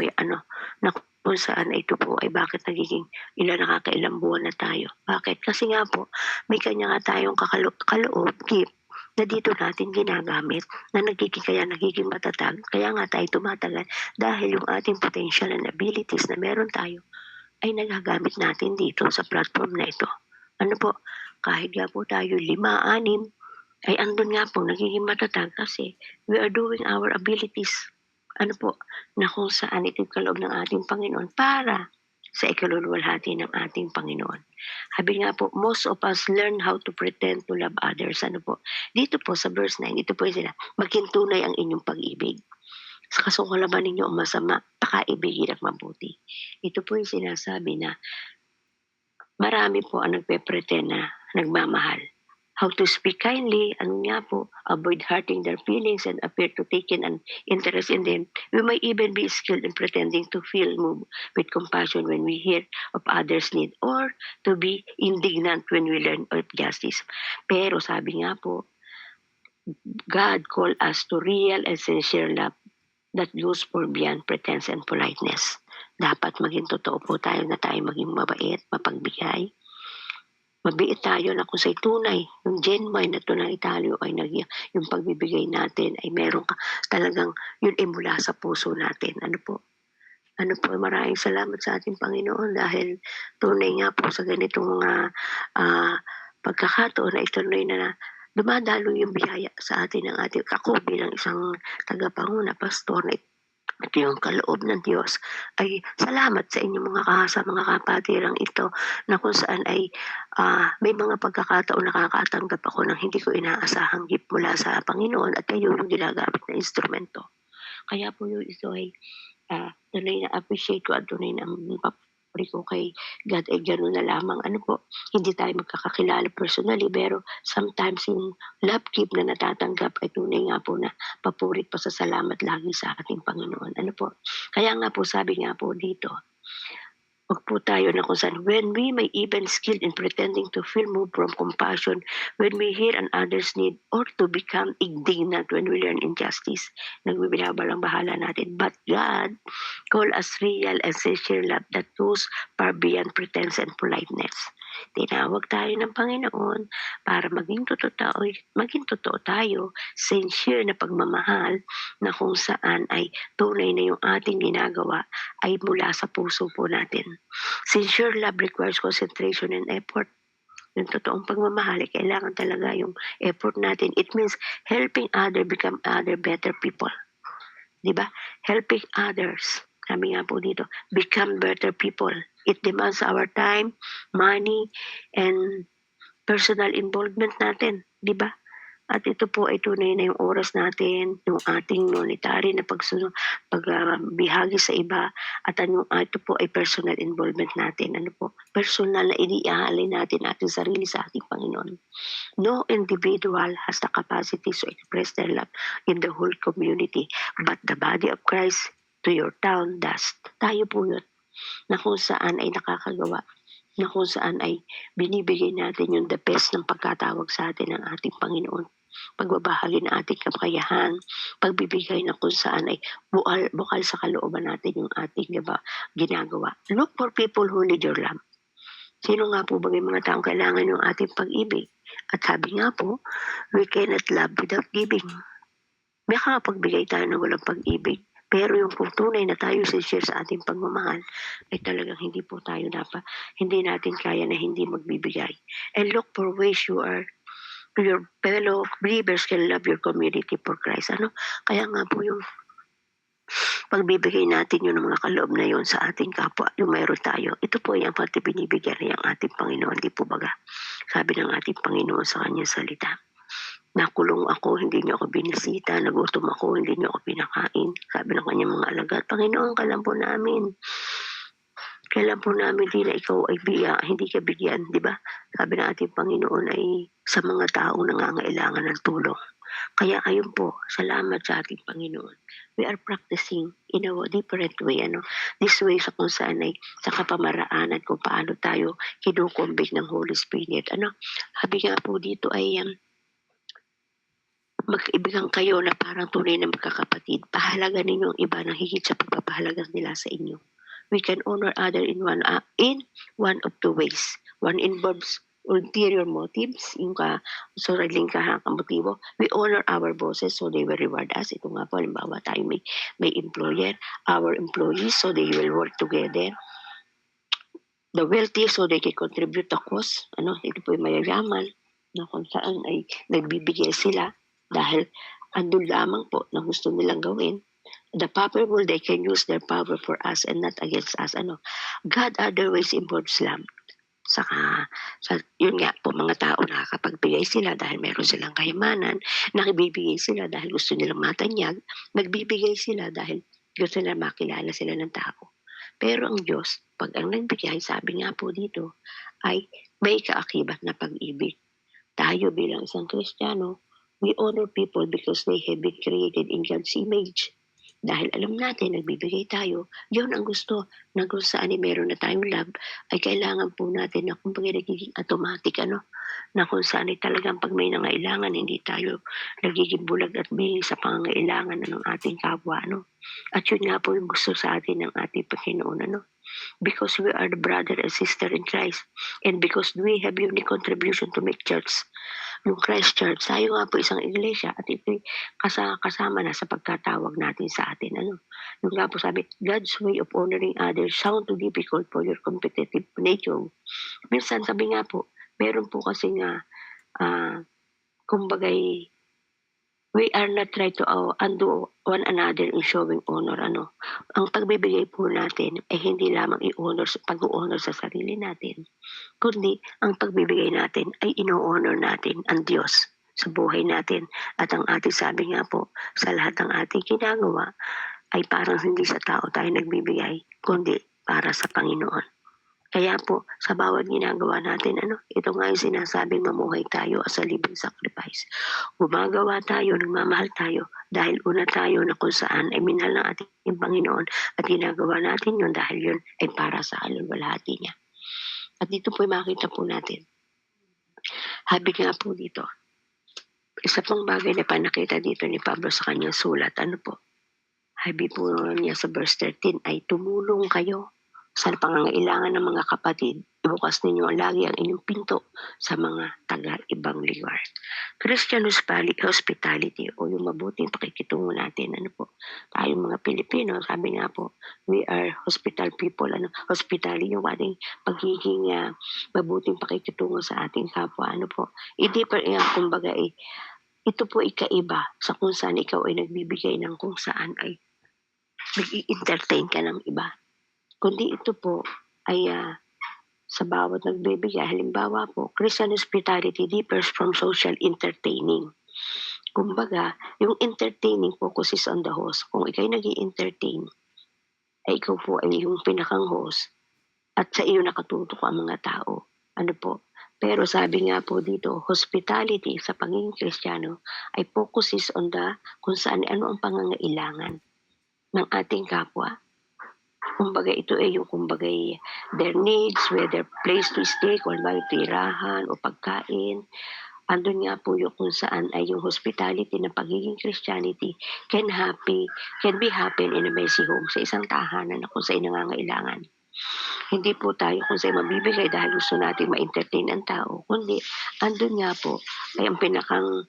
na kung saan ito po ay bakit nagiging nakakailang buwan na tayo. Bakit? Kasi nga po, may kanya nga tayong kaloob, gift, na dito natin ginagamit, na nagiging matatag, kaya nga tayo tumatagal dahil yung ating potential and abilities na meron tayo ay nagagamit natin dito sa platform na ito. Kahit nga po tayo 5, 6, ay andun nga po nagiging matatag kasi we are doing our abilities. Na kung saan ito kaloob ng ating Panginoon para sa ikaluluwalhati ng ating Panginoon. Sabi nga po, most of us learn how to pretend to love others. Dito po sa verse 9, ito po yung sila, maging tunay ang inyong pag-ibig. Sa kasukalaban ninyo ang masama, pakaibigin ang mabuti. Ito po yung sinasabi na marami po ang nagpe-pretend na nagmamahal. How to speak kindly, avoid hurting their feelings and appear to take an interest in them. We might even be skilled in pretending to feel moved with compassion when we hear of others' need or to be indignant when we learn of justice. Pero sabi nga po, God called us to real and sincere love that goes for beyond pretense and politeness. dapat maging totoo po tayo na tayo maging mabait, mapagbigay. Mabiit tayo na kung sa'y tunay, yung genuine na tunay tayo ay yung pagbibigay natin ay meron ka talagang yun ay mula sa puso natin. Ano po, maraming salamat sa ating Panginoon dahil tunay nga po sa ganitong mga pagkakataon na ituloy na dumadalo yung biyaya sa atin ng ating ako bilang isang tagapanguna, pastor na ito yung kaloob ng Diyos ay salamat sa inyong sa mga kapatirang ito na kung saan ay may mga pagkakataon nakakatanggap ako ng hindi ko inaasahang gift mula sa Panginoon at kayo yung ginagamit na instrumento. Kaya po yung ito ay tunay na appreciate ko at tunay na ang papuri ko kay God ay gano'n na lamang. Ano po, hindi tayo magkakakilala personally pero sometimes yung love gift na natatanggap ay tunay nga po na papuri pa sa salamat lagi sa ating Panginoon. Ano po, kaya nga po sabi nga po dito, wag po tayo na kung saan, when we may even skilled in pretending to feel moved from compassion, when we hear an other's need, or to become indignant when we learn injustice, nagbibinabalang bahala natin. But God call us real and sincere love that goes far beyond pretense and politeness. Tinawag tayo ng Panginoon para maging totoo tayo, sincere na pagmamahal na kung saan ay tunay na yung ating ginagawa ay mula sa puso po natin. Sincere love requires concentration and effort. Yung totoong pagmamahal, kailangan talaga yung effort natin. It means helping other become other better people. Diba? Helping others. Sabi nga po dito, become better people. It demands our time, money, and personal involvement natin. Diba? At ito po ay tunay na yung oras natin, yung ating monetary na pagbihagi sa iba, at ito po ay personal involvement natin. Ano po? Personal na iniaalay natin ating sarili sa ating Panginoon. No individual has the capacity to express their love in the whole community, but the body of Christ to your town does. Tayo po yun, na kung saan ay nakakagawa, na kung saan ay binibigay natin yung the best ng pagkatawag sa atin ng ating Panginoon. Pagbabahagi ng ating kakayahan, pagbibigay na kung saan ay bukal sa kalooban natin yung ating ginagawa. Look for people who need your love. Sino nga po ba yung mga taong kailangan yung ating pag-ibig? At sabi nga po, we cannot love without giving. May pagbigay tayo ng walang pag-ibig. Pero yung kung tunay na tayo sincere sa ating pagmamahal, ay talagang hindi natin kaya na hindi magbibigay. And look for ways your fellow believers can love your community for Christ. Kaya nga po yung pagbibigay natin yung mga kaloob na yun sa ating kapwa, yung mayroon tayo. Ito po yung pati binibigyan niya ang ating Panginoon. Di po baga? Sabi ng ating Panginoon sa kanyang salita. Nakulong ako, hindi niyo ako binisita. Nagutom ako, hindi niyo ako pinakain. Sabi ng kanyang mga alagad, Panginoon, kailan po namin din na ikaw ay hindi ka bigyan, di ba? Sabi ng ating Panginoon ay sa mga taong nangangailangan ng tulong. Kaya ayun po, salamat sa ating Panginoon. We are practicing in a different way. This way sa kung saan ay sa kapamaraanan kung paano tayo kinukumbig ng Holy Spirit. Sabi nga po dito ay magkaibigan kayo na parang tunay na magkakapatid. Pahalaga ninyo ang iba ng higit sa pagpapahalaga nila sa inyo. We can honor other in one of the ways. One involves ulterior motives, yung sariling motibo. We honor our bosses so they will reward us. Ito nga po, halimbawa tayo may employer, our employees so they will work together. The wealthy so they can contribute to cause. Ito po yung mayayaman na kung saan ay nagbibigay sila dahil andun lamang po na gusto nilang gawin. The powerful, they can use their power for us and not against us. God otherwise involves love. Yun nga po, mga tao nakakapagbigay sila dahil meron silang kayamanan, nakibibigay sila dahil gusto nilang matanyag, nagbibigay sila dahil gusto nila makilala sila ng tao. Pero ang Diyos, pag ang nagbigay, sabi nga po dito, ay may kaakibat na pag-ibig. Tayo bilang isang Kristiyano, we honor people because they have been created in God's image. Dahil alam natin nagbibigay tayo, yun ang gusto na kung saan ay meron na tayong love, ay kailangan po natin na kumbaga nagiging automatic ano, na kung saan ay talagang 'pag may nangailangan hindi tayo nagiging bulag at bili sa pangangailangan ng ating kapwa ano. At yun nga po yung gusto sa atin ng ating Panginoon ano. Because we are the brother and sister in Christ and because we have unique contribution to make church. Yung Christ Church, tayo nga po isang iglesia at ito'y kasama na sa pagkatawag natin sa atin. Ano? Yung nga po sabi, God's way of honoring others sound too difficult for your competitive nature. Minsan sabi nga po, meron po kasi nga, kumbagay, we are not try to undo one another in showing honor. Ano? Ang pagbibigay po natin ay hindi lamang i-honor, pag-honor sa sarili natin, kundi ang pagbibigay natin ay ino-honor natin ang Diyos sa buhay natin. At ang ating sabi nga po, sa lahat ng ating ginagawa ay parang hindi sa tao tayo nagbibigay, kundi para sa Panginoon. Kaya po, sa bawat ginagawa natin, ito nga yung sinasabing mamuhay tayo as a living sacrifice. Gumagawa tayo, nagmamahal tayo, dahil una tayo na kung saan ay minahal ng ating Panginoon at ginagawa natin yun dahil yun ay para sa kalulwalhati niya. At dito po makita po natin, habi nga po dito, isa pong bagay na panakita dito ni Pablo sa kanyang sulat, ano po? Habi po niya sa verse 13 ay tumulong kayo sa pangangailangan ng mga kapatid. Ibukas ninyo lagi ang inyong pinto sa mga taga-ibang lugar. Christian hospitality o yung mabuting pakikitungo natin. Ano po? Tayong mga Pilipino, sabi nga po, we are hospital people. Hospitality yung ating pagiging mabuting pakikitungo sa ating kapwa. Ano po? Hindi pa kumbaga ito po ikaiba sa kung saan ikaw ay nagbibigay ng kung saan ay nag-i-entertain ka ng iba. Kundi ito po ay sa bawat nagbibigay. Halimbawa po, Christian hospitality differs from social entertaining. Kumbaga, yung entertaining focuses on the host. Kung ikay nag-i-entertain, ay ikaw po ay yung pinakang host at sa iyo nakatutok ang mga tao. Ano po? Pero sabi nga po dito, hospitality sa pagiging Kristiyano ay focuses on the kung saan ano ang pangangailangan ng ating kapwa. Kumbaga ito ay yung kumbaga their needs, whether place to stay, kung ba tirahan o pagkain. Andun nga po yung kung saan ay yung hospitality ng pagiging Christianity can be happen in a messy home, sa isang tahanan na kung saan nangangailangan. Hindi po tayo kung saan mabibigay dahil gusto natin ma-entertain ang tao, kundi andun nga po ay ang pinakang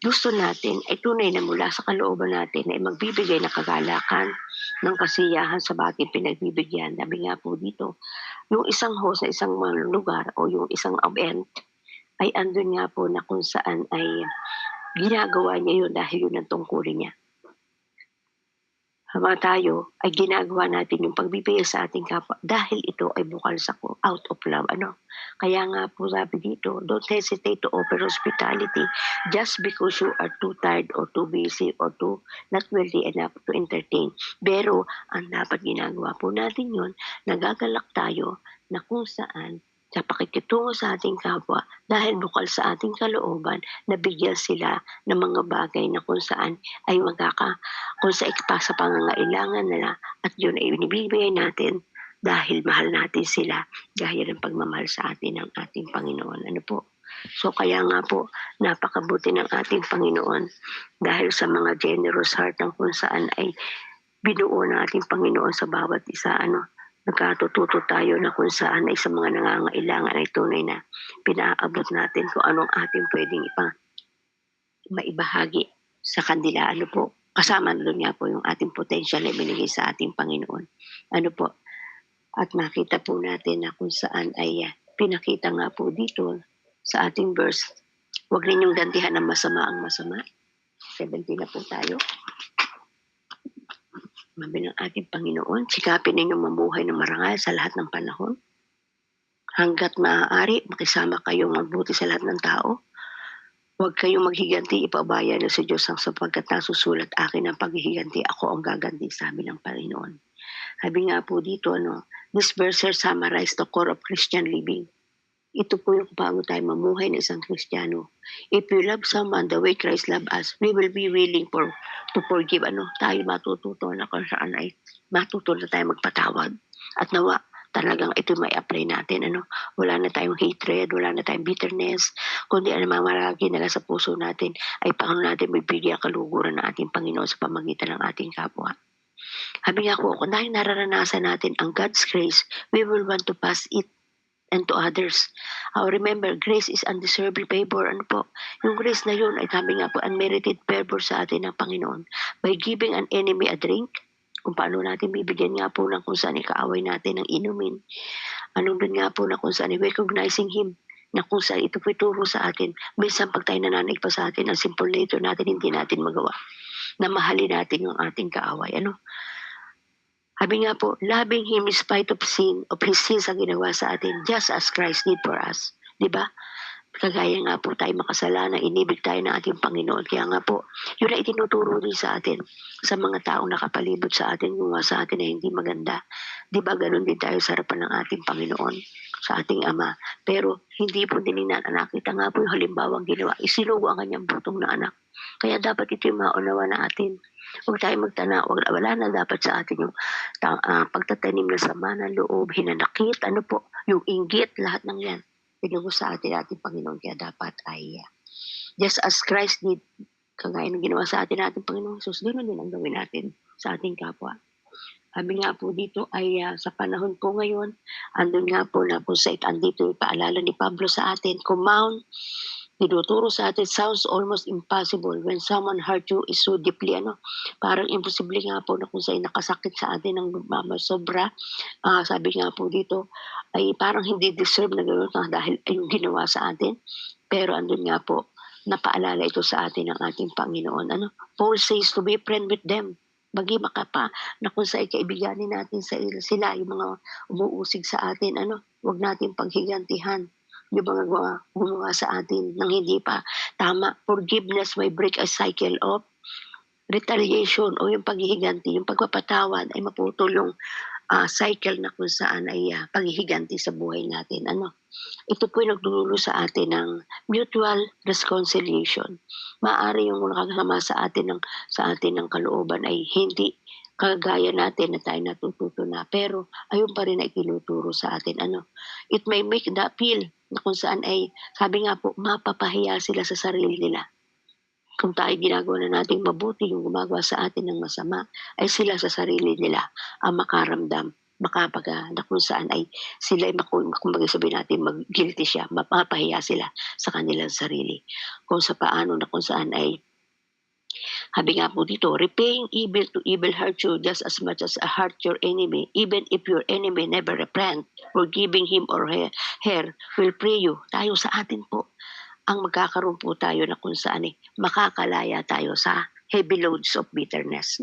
gusto natin ay tunay na mula sa kalooban natin ay magbibigay ng kagalakan, ng kasiyahan sa bating pinagbibigyan. Sabi nga po dito, yung isang host sa isang lugar o yung isang event ay andun nga po na kung saan ay ginagawa niya yun dahil yun ang tungkulin niya. Habang tayo ay ginagawa natin yung pagbibigay sa ating kapwa dahil ito ay bukal sa out of love. Kaya nga po sabi dito, don't hesitate to offer hospitality just because you are too tired or too busy or too not wealthy enough to entertain. Pero ang dapat ginagawa po natin yun, nagagalak tayo na kung saan sa pakikitungo sa ating kapwa dahil bukal sa ating kalooban na bigyan sila ng mga bagay na kung saan ay kung sa pangangailangan nila at yun ay binibigay natin dahil mahal natin sila gaya ng pagmamahal sa atin ng ating Panginoon. Ano po? So kaya nga po, napakabuti ng ating Panginoon dahil sa mga generous heart ng kung saan ay binuo ng ating Panginoon sa bawat isa. Nagkatututo tayo na kung saan ay sa mga nangangailangan ay tunay na pinaabot natin kung anong ating pwedeng maibahagi sa kanila. Ano po? Kasama doon nga po yung ating potential na binigay sa ating Panginoon. Ano po? At makita po natin na kung saan ay pinakita nga po dito sa ating verse, huwag ninyong gantihan ng masama ang masama. 17 na po tayo. Sabi ng ating Panginoon, sikapin ninyong mamuhay ng marangal sa lahat ng panahon. Hanggat maaari, makisama kayong magbuti sa lahat ng tao. Huwag kayong maghiganti, ipabaya na sa Diyos ang sapagkat nasusulat akin ang paghihiganti, ako ang gaganti, sabi ng Panginoon. Sabi nga po dito, this verse summarize the core of Christian living. Ito po yung paano tayo mamuhay ng isang Kristiyano. If you love someone the way Christ loved us, we will be willing to forgive. Tayo matututo na kung saan ay matuto na tayo magpatawad. At nawa, talagang ito may apply natin. Wala na tayong hatred, wala na tayong bitterness, kundi mamaragi na lang sa puso natin ay paano natin bibigyan kaluguran ng ating Panginoon sa pamagitan ng ating kapwa. Sabi nga po, kung dahil nararanasan natin ang God's grace, we will want to pass it and to others. Remember, grace is undeserved favor. Yung grace na yun ay sabi nga po, unmerited favor sa atin ng Panginoon. By giving an enemy a drink, kung paano natin bibigyan nga po ng kung saan kaaway natin ng inumin. Doon nga po na kung saan recognizing Him, na kung saan ito po ituro sa atin. Minsan pag tayo nananaig pa sa atin, ang simple nature natin, hindi natin magawa. Na mahalin natin yung ating kaaway. Sabi nga po, loving Him in spite of His sins ang ginawa sa atin, just as Christ did for us. Diba? Kagaya nga po tayo makasalanan, inibig tayo ng ating Panginoon. Kaya nga po, yun na itinuturo din sa atin, sa mga taong nakapalibot sa atin, gumawa sa atin na hindi maganda. Diba ganun din tayo sa harapan ng ating Panginoon, sa ating Ama. Pero hindi po din anak. Kita nga po yung halimbawang ginawa. Isinugo ang kanyang butong na anak. Kaya dapat ito yung maunawa na atin. Huwag tayo magtanaw. Wala na dapat sa atin yung pagtatanim ng sama ng loob, hinanakit, yung inggit, lahat ng yan. Pinugo sa atin Panginoon. Kaya dapat ay, just as Christ did, kagaya ng ginawa sa atin Panginoon Jesus, ganoon din ang gawin natin sa ating kapwa. Sabi nga po dito ay sa panahon po ngayon, andun nga po na po sa andito yung paalala ni Pablo sa atin, kumaon, tinuturo sa atin, sounds almost impossible when someone hurt you is so deeply, parang imposible nga po na kung sa'yo nakasakit sa atin ng sobra. Sabi nga po dito, ay parang hindi deserve na gano'n dahil yung ginawa sa atin. Pero andun nga po, napaalala ito sa atin ng ating Panginoon. Paul says to be friend with them. Bagi makapa na kung sa'yo kaibiganin natin sila, yung mga umuusig sa atin, huwag natin paghigantihan yung mga gumawa sa atin nang hindi pa tama. Forgiveness may break a cycle of retaliation o yung paghihiganti, yung pagpapatawad ay maputol yung cycle na kung saan ay paghihiganti sa buhay natin. Ito po yung nagdudulot sa atin ng mutual reconciliation. Maaari yung nakakasama sa atin ng kalooban ay hindi kagaya natin na tayo natututo na, pero ayun pa rin ay tinuturo sa atin. It may make the appeal na kung saan ay, sabi nga po, mapapahiya sila sa sarili nila. Kung tayo ginagawa na nating mabuti, yung gumagawa sa atin ng masama, ay sila sa sarili nila ang makaramdam, na kung saan ay sila ay kumbaga sabihin natin, mag-guilty siya, mapapahiya sila sa kanilang sarili. Kung sa paano na kung saan ay, sabi nga po dito, repaying evil to evil hurt you just as much as hurt your enemy, even if your enemy never repent, forgiving him or her will pray you. Tayo sa atin po, ang magkakaroon po tayo na kung saan makakalaya tayo sa heavy loads of bitterness,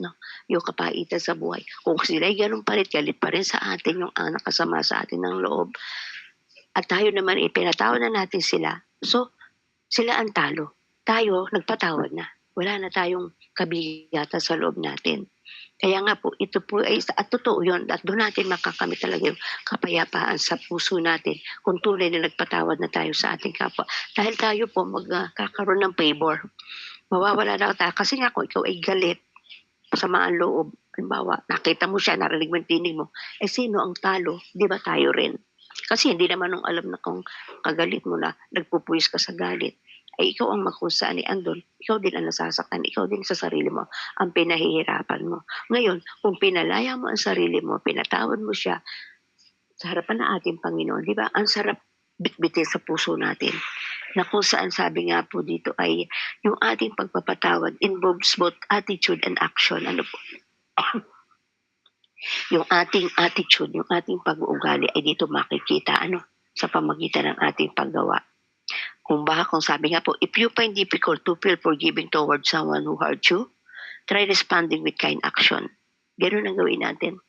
yung kapaitan sa buhay. Kung sila ay ganun pa rin, galit pa rin sa atin yung nakasama sa atin ng loob, at tayo naman pinatawad na natin sila, so sila ang talo. Tayo, nagpatawad na. Wala na tayong kabigatan sa loob natin. Kaya nga po, ito po ay at totoo yun, at doon natin makakamit talaga yung kapayapaan sa puso natin kung tunay na nagpatawad na tayo sa ating kapwa. Dahil tayo po magkakaroon ng favor. Mawawala na tayo. Kasi nga kung ikaw ay galit, samaan loob, halimbawa, nakita mo siya, narinig mo yung tinig mo, sino ang talo? Di ba tayo rin? Kasi hindi naman nung alam na kung kagalit mo na, nagpupuwis ka sa galit, ay ikaw ang makusaan andun, ikaw din ang nasasaktan, ikaw din sa sarili mo, ang pinahihirapan mo. Ngayon, kung pinalaya mo ang sarili mo, pinatawad mo siya, sa harapan ng ating Panginoon, di ba? Ang sarap bitbitin sa puso natin. Na kung saan sabi nga po dito ay, yung ating pagpapatawad involves both attitude and action. Po? Yung ating attitude, yung ating pag-uugali ay dito makikita, sa pamagitan ng ating paggawa. Kung sabi nga po, if you find difficult to feel forgiving towards someone who hurt you, try responding with kind action. Ganun ang gawin natin.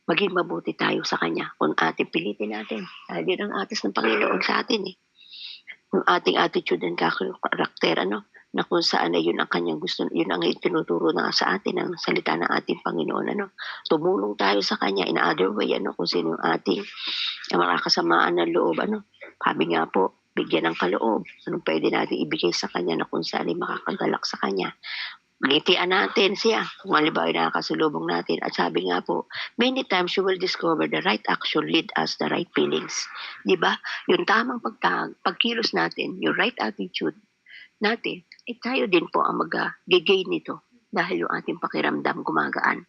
Maging mabuti tayo sa kanya. Kung ating pilitin natin, dahil yun ang atis ng Panginoon sa atin. Yung ating attitude and karakter, na kung saan ay yun ang kanyang gusto, yun ang itinuturo na sa atin ng salita ng ating Panginoon, ano. Tumulong tayo sa kanya in other way, ano, kung sino yung ating mga kasamaan ng loob, ano. Sabi nga po, bigyan ng kaloob, anong puwede nating ibigay sa kanya na kung saan ay makakagalak sa kanya. Ngitian natin siya kung halimbawa ay nakakasalubong natin at sabi nga po, many times you will discover the right action lead us the right feelings, 'di ba? Yung tamang pagkilos natin, yung right attitude natin, eh, tayo din po ang gain nito dahil yung ating pakiramdam gumagaan.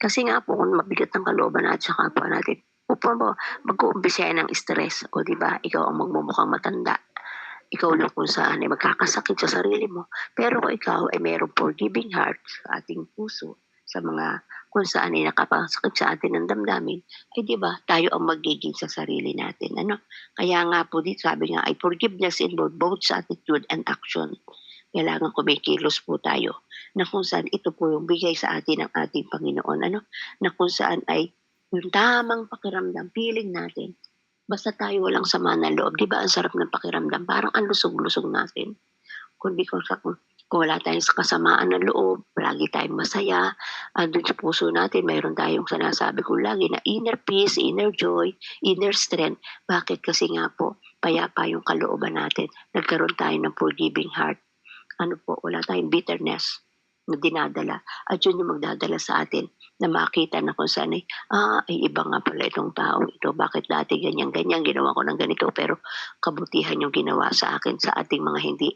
Kasi nga po kung mabigat ang kalooban natin sa kapwa natin, mo mag-uumpisa yan ng stress o 'di ba, ikaw ang magmumukhang matanda, ikaw lang kung saan ay magkakasakit sa sarili mo. Pero kung ikaw ay mayroong forgiving heart sa ating puso, sa mga kung saan ay nakapasakit sa atin ng damdamin, eh di ba tayo ang magiging sa sarili natin. Ano? Kaya nga po dito sabi nga ay forgiveness involve both sa attitude and action. Kailangan kumikilos po tayo na kung saan ito po yung bigay sa atin ng ating Panginoon. Ano? Na kung saan ay yung tamang pakiramdam, feeling natin, basta tayo walang sama ng loob, 'di ba ang sarap ng pakiramdam, parang ang lusog-lusog natin. Kundi kung wala tayong kasamaan ng loob, palagi tayong masaya, andun sa puso natin mayroon tayong sinasabi ko lagi na inner peace, inner joy, inner strength. Bakit? Kasi nga po, payapa yung kalooban natin, nagkaroon tayo ng forgiving heart. Ano po, wala tayong bitterness na dinadala at yun yung magdadala sa atin na makita na kung saan ay iba nga pala itong tao ito. Bakit dati ganyan-ganyan, ginawa ko ng ganito, pero kabutihan yung ginawa sa akin sa ating mga hindi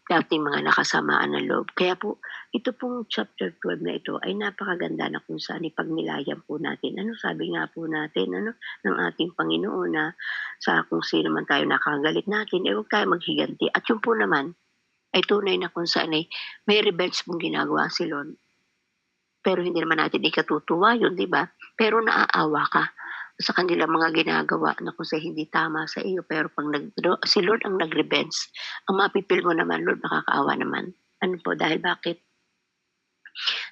dating mga nakasamaan ng loob. Kaya po, ito pong chapter 12 na ito ay napakaganda na kung saan ipagnilayan po natin. Ano sabi nga po natin ano, ng ating Panginoon na sa kung sino man tayo nakagalit natin, eh huwag tayo maghiganti. At yun po naman, ay tunay na kung saan ay may revenge pong ginagawa si Lord. Pero hindi naman natin ikatutuwa yun, di ba? Pero naaawa ka sa kanilang mga ginagawa na kung sa hindi tama sa iyo. Pero pag si Lord ang nag-revenge, ang mapipil mo naman, Lord, nakakaawa naman. Ano po, dahil bakit?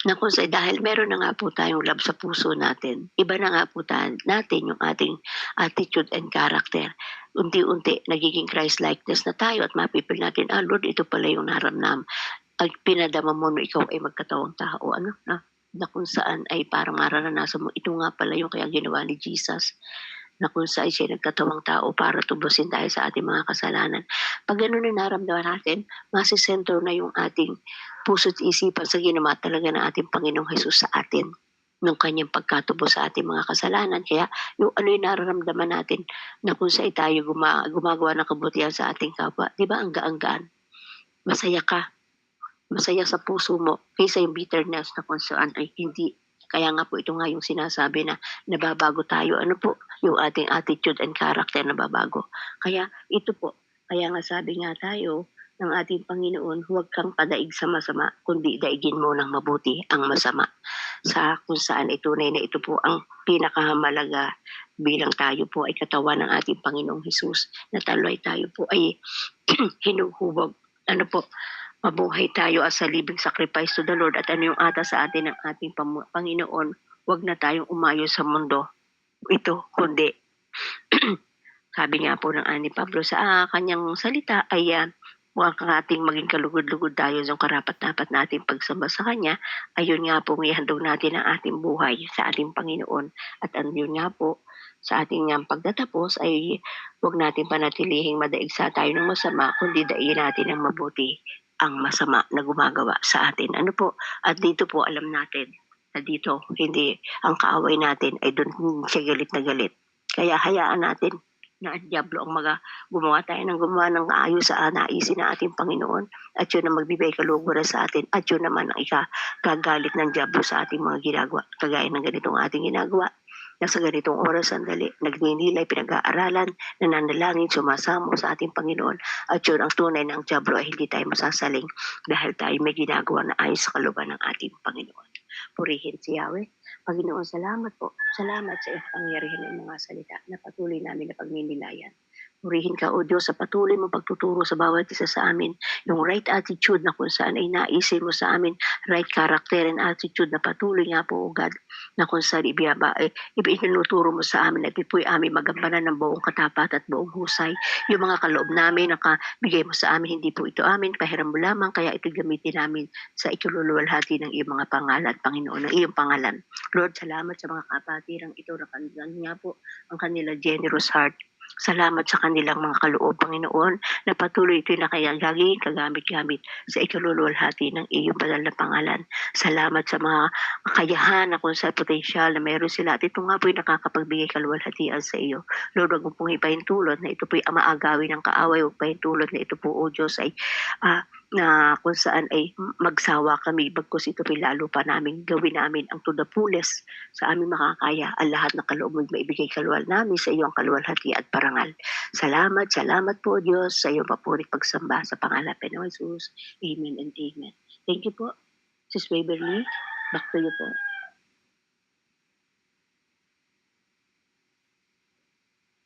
Na kung sa dahil meron na nga po tayong love sa puso natin, iba na nga po natin yung ating attitude and character. Unti-unti nagiging Christ-likeness na tayo at mapipil natin, Lord, ito pala yung naramdam. Ay pinadama mo na ikaw ay magkatawang tao, ano, na kung saan ay parang mararanasan mo, ito nga pala yung kaya ginawa ni Jesus na kung saan siya nagkatawang tao para tubusin tayo sa ating mga kasalanan. Pag gano'n na naramdaman natin, masisentro na yung ating puso't isipan sa ginawa talaga ng ating Panginoong Hesus sa atin ng kanyang pagkatubos sa ating mga kasalanan. Kaya yung ano yung nararamdaman natin na kung saan tayo gumagawa ng kabutihan sa ating kapwa, di ba ang gaan-gaan? Masaya ka, masaya sa puso mo kaysa yung bitterness na kung saan ay hindi. Kaya nga po ito nga yung sinasabi na nababago tayo. Ano po, yung ating attitude and character nababago. Kaya ito po, kaya nga sabi nga tayo ng ating Panginoon, huwag kang padaig sa masama, kundi daigin mo ng mabuti ang masama. Sa kung saan ay tunay na ito po ang pinakamalaga bilang tayo po ay katawan ng ating Panginoong Hesus na taloy tayo po ay hinuhubog. Ano po, mabuhay tayo as a living sacrifice to the Lord at ano yung ata sa atin ng ating Panginoon, huwag na tayong umayo sa mundo. Ito, kundi, sabi nga po ng Ani Pablo sa kanyang salita ay huwag kang ating maging kalugod-lugod tayo sa karapat-dapat nating pagsamba sa Kanya, ayun nga po ihandog natin ang ating buhay sa ating Panginoon. At yun nga po, sa ating pagtatapos ay huwag natin panatilihing madaigsa tayo ng masama, kundi daigin natin ang mabuti ang masama na gumagawa sa atin. Ano po? At dito po alam natin na dito hindi ang kaaway natin ay doon siya galit na galit. Kaya hayaan natin na ang diablo ang gumawa tayo ng gumawa ng ayos sa naisin ng ating Panginoon at yun ang magbibigay kaluguran sa atin at yun naman ang ikagagalit ng diablo sa ating mga ginagawa. Kagaya ng ganitong ating ginagawa na sa ganitong oras sandali, nagninilay, pinag-aaralan, nananalangin, sumasamo sa ating Panginoon. At yun ang tunay ng diablo ay hindi tayo masasaling dahil tayo may ginagawa na ayos sa kaluban ng ating Panginoon. Purihin si Yahweh. Panginoon, salamat po. Salamat sa iyong pangyarihan ng mga salita na patuloy namin na pagninilayan. Purihin ka, O Diyos, sa patuloy mong pagtuturo sa bawat isa sa amin. Yung right attitude na kung saan ay naisin mo sa amin, right character and attitude na patuloy nga po, O God, na kung saan itinuturo mo sa amin at ito'y aming magampanan ng buong katapat at buong husay. Yung mga kaloob namin, nakabigay mo sa amin, hindi po ito amin, pahiram mo lamang, kaya ito gamitin namin sa ikaluluwalhati ng iyong mga pangalan, Panginoon, ng iyong pangalan. Lord, salamat sa mga kapatirang ito na kandilan nga po ang kanila generous heart. Salamat sa kanilang mga kaloob, Panginoon, na patuloy ito'y nakayagaging kagamit-gamit sa ikaluluwalhati ng iyong banal na pangalan. Salamat sa mga kakayahan na kung sa potensyal na meron sila at ito nga po'y nakakapagbigay kaluwalhatian sa iyo. Lord, wag mo pong ipahintulot na ito po'y maagawin ng kaaway, wag pahintulot na ito po, O Diyos, ay na kung saan ay magsawa kami, bagkus ito po'y lalo pa namin gawin namin ang to the fullest sa aming makakaya ang lahat ng kaloob mo'y maibigay kaluwal namin sa iyo ang kaluwalhati at parangal. Salamat, salamat po Diyos sa iyong papuri pagsamba sa pangalan ni Jesus. Amen and amen. Thank you po, Sis Waverly. Back to you po.